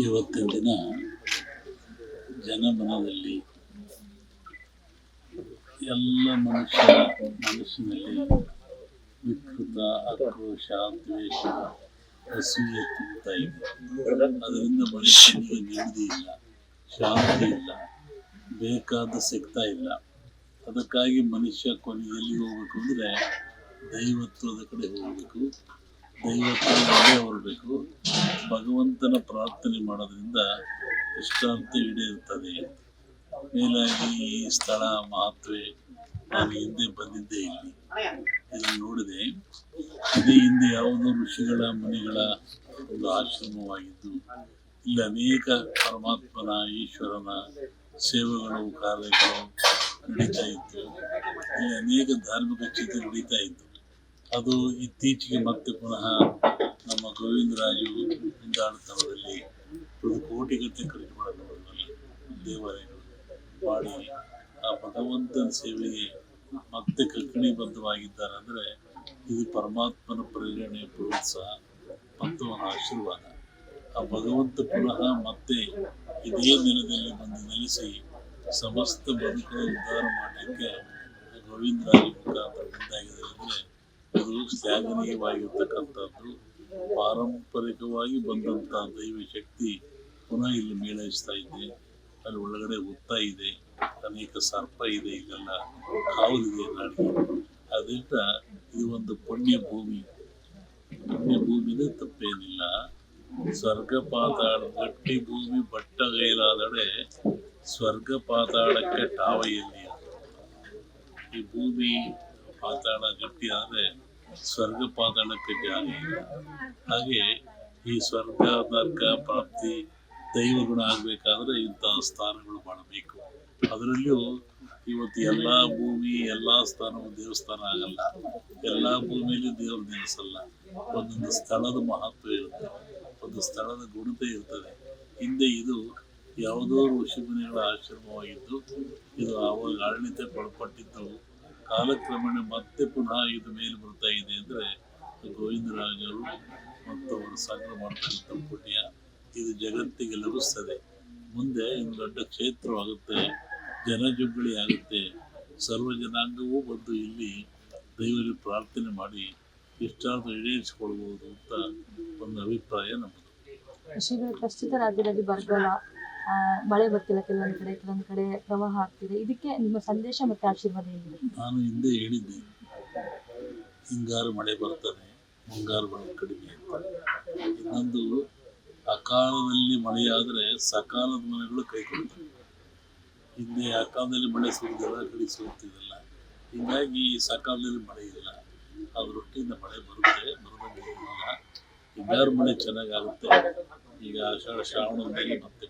ಇವತ್ತಿನ ದಿನ ಜನಮನದಲ್ಲಿ ಎಲ್ಲ ಮನುಷ್ಯರ ಮನಸ್ಸಿನಲ್ಲಿ ವಿಕೃತ ಆಕ್ರೋಶ ದ್ವೇಷ ಅಸೂಯೆ ತುಂಬುತ್ತಾ ಇದೆ. ಅದರಿಂದ ಮನುಷ್ಯನಿಗೆ ನೆಮ್ಮದಿ ಇಲ್ಲ, ಶಾಂತಿ ಇಲ್ಲ, ಬೇಕಾದ ಸಿಗ್ತಾ ಇಲ್ಲ. ಅದಕ್ಕಾಗಿ ಮನುಷ್ಯ ಕೊನೆಯಲ್ಲಿ ಹೋಗ್ಬೇಕು ಅಂದರೆ ದೈವತ್ವದ ಕಡೆ ಹೋಗಬೇಕು, ದೈವತ್ವದಲ್ಲೇ ಹೊರಬೇಕು. ಭಗವಂತನ ಪ್ರಾರ್ಥನೆ ಮಾಡೋದ್ರಿಂದ ಇಷ್ಟಾರ್ಥ ಈಡೇರುತ್ತದೆ. ಮೇಲಾಗಿ ಈ ಸ್ಥಳ ಮಹತ್ವೇ ನಾನು ಹಿಂದೆ ಬಂದಿದ್ದೇ ಇಲ್ಲಿ, ಇದನ್ನು ನೋಡಿದೆ. ಇದೇ ಹಿಂದೆ ಯಾವುದೋ ಋಷಿಗಳ ಮುನಿಗಳ ಒಂದು ಆಶ್ರಮವಾಗಿದ್ದು ಇಲ್ಲಿ ಅನೇಕ ಪರಮಾತ್ಮನ ಈಶ್ವರನ ಸೇವೆಗಳು ಕಾರ್ಯಗಳು ನಡೀತಾ ಇತ್ತು. ಇಲ್ಲಿ ಅನೇಕ ಧಾರ್ಮಿಕ ಚಿತ್ರ ನಡೀತಾ ಇತ್ತು. ಅದು ಇತ್ತೀಚೆಗೆ ಮತ್ತೆ ಪುನಃ ನಮ್ಮ ಗೋವಿಂದರಾಜು ಮುಂದಾಳುತನದಲ್ಲಿ ಕೋಟಿಗಟ್ಟಲೆ ಖರ್ಚು ಮಾಡಬಹುದು ದೇವಾಲಯಗಳು ಮಾಡಿ ಆ ಭಗವಂತನ ಸೇವೆಗೆ ಮತ್ತೆ ಕಲ್ಪಣೆಬದ್ಧವಾಗಿದ್ದಾರೆ. ಅಂದರೆ ಇದು ಪರಮಾತ್ಮನ ಪ್ರೇರಣೆ, ಪ್ರೋತ್ಸಾಹ ಮತ್ತು ಆಶೀರ್ವಾದ. ಆ ಭಗವಂತ ಪುನಃ ಮತ್ತೆ ಇದೇ ನೆಲದಲ್ಲಿ ಬಂದು ನೆಲೆಸಿ ಸಮಸ್ತ ಬದುಕನ್ನು ಉದ್ಧಾರ ಮಾಡಲಿಕ್ಕೆ ಗೋವಿಂದರಾಜ ಮುಖಾಂತರ ಮುಂದಾಗಿದ್ದಾರೆ. ಅಂದರೆ ಇದು ಶ್ಲಾಘನೀಯವಾಗಿರ್ತಕ್ಕಂಥದ್ದು. ಪಾರಂಪರಿಕವಾಗಿ ಬಂದಂಥ ದೈವ ಶಕ್ತಿ ಪುನಃ ಇಲ್ಲಿ ಮೇಳೈಸ್ತಾ ಇದೆ. ಅಲ್ಲಿ ಒಳಗಡೆ ಹುತ್ತ ಇದೆ, ಅನೇಕ ಸರ್ಪ ಇದೆ, ಇದೆಲ್ಲ ಕಾವಲಿದೆ ನಾಡಿಗೆ. ಅದರಿಂದ ಇದು ಒಂದು ಪುಣ್ಯ ಭೂಮಿ. ಪುಣ್ಯ ಭೂಮಿನೇ ತಪ್ಪೇನಿಲ್ಲ. ಸ್ವರ್ಗ ಪಾತಾಳ ಗಟ್ಟಿ ಭೂಮಿ ಬಟ್ಟಗೈಲಾದಡೆ ಸ್ವರ್ಗ ಪಾತಾಳಕ್ಕೆ ಟಾವೆಯಲ್ಲಿ. ಈ ಭೂಮಿ ಪಾತಾಳ ಗಟ್ಟಿ ಆದರೆ ಸ್ವರ್ಗ ಪಾತಾಳಕ್ಕೆ ಜಾಗ ಇಲ್ಲ. ಹಾಗೆ ಈ ಸ್ವರ್ಗ ನರ್ಕ ಪ್ರಾಪ್ತಿ ದೈವಗುಣ ಆಗಬೇಕಾದ್ರೆ ಇಂತಹ ಸ್ಥಾನಗಳು ಮಾಡಬೇಕು. ಅದರಲ್ಲಿಯೂ ಇವತ್ತು ಎಲ್ಲ ಭೂಮಿ ಎಲ್ಲ ಸ್ಥಾನವು ದೇವಸ್ಥಾನ ಆಗಲ್ಲ, ಎಲ್ಲ ಭೂಮಿಯಲ್ಲಿ ದೇವರು ನೆಲೆಸಲ್ಲ. ಒಂದೊಂದು ಸ್ಥಳದ ಮಹತ್ವ ಇರುತ್ತೆ, ಒಂದು ಸ್ಥಳದ ಗುಣತೆ ಇರ್ತದೆ. ಹಿಂದೆ ಇದು ಯಾವುದೋ ಋಷಿಮುನಿಗಳ ಆಶ್ರಮವಾಗಿದ್ದು ಇದು ಆವಾಗ ಆಡಳಿತ ಒಳಪಟ್ಟಿದ್ದು. ಕಾಲಕ್ರಮೇಣ ಮತ್ತೆ ಪುನಃ ಇದು ಮೇಲೆ ಬರ್ತಾ ಇದೆ. ಅಂದರೆ ಗೋವಿಂದರಾಜರು ಮತ್ತು ಅವರು ಸಂಗ್ರಹ ಮಾಡ್ತಕ್ಕಂಥ ಪುಣ್ಯ ಇದು ಜಗತ್ತಿಗೆ ಲಭಿಸ್ತದೆ. ಮುಂದೆ ಇದು ದೊಡ್ಡ ಕ್ಷೇತ್ರವಾಗುತ್ತೆ, ಜನಜುಂಗಳಿ ಆಗುತ್ತೆ. ಸರ್ವ ಜನಾಂಗವೂ ಬಂದು ಇಲ್ಲಿ ದೈವರಿಗೆ ಪ್ರಾರ್ಥನೆ ಮಾಡಿ ಇಷ್ಟಾರ್ಥ ಈಡೇರಿಸಿಕೊಳ್ಬೋದು ಅಂತ ಒಂದು ಅಭಿಪ್ರಾಯ ನಮ್ಮದು. ಪ್ರಸ್ತುತ ರಾಜ್ಯದಲ್ಲಿ ಬರಗಾಲ, ಮಳೆ ಬರ್ತಿಲ್ಲ, ಕೆಲವೊಂದು ಕಡೆ ಪ್ರವಾಹ ಆಗ್ತಿದೆ. ಇದಕ್ಕೆ ನಿಮ್ಮ ಸಂದೇಶ ಮತ್ತು ಆಶೀರ್ವಾದ ಏನಿದೆ? ನಾನು ಹಿಂದೆ ಹೇಳಿದ್ದೆ, ಹಿಂಗಾರು ಮಳೆ ಬರ್ತದೆ, ಮುಂಗಾರು ಮಳೆ ಕಡಿಮೆ ಅಂತ. ಇನ್ನೊಂದು ಅಕಾಲದಲ್ಲಿ ಮಳೆಯಾದರೆ ಸಕಾಲದ ಮನೆಗಳು ಕೈ ಕೊಡ್ತವೆ. ಹಿಂದೆ ಅಕಾಲದಲ್ಲಿ ಮಳೆ ಸುರಿದಲ್ಲ, ಕಡೆ ಸುರಿತಿದ್ದಲ್ಲ. ಹೀಗಾಗಿ ಸಕಾಲದಲ್ಲಿ ಮಳೆ ಇಲ್ಲ, ಆ ರೊಟ್ಟಿಯಿಂದ ಮಳೆ ಬರುತ್ತೆ, ಬರೋದಂಗೆ ಇಲ್ಲ. ಹಿಂಗಾರು ಮಳೆ ಚೆನ್ನಾಗಾಗುತ್ತೆ. ಈಗ ಆಷಾಢ ಶ್ರಾವಣದ ಮೇಲೆ ಮತ್ತೆ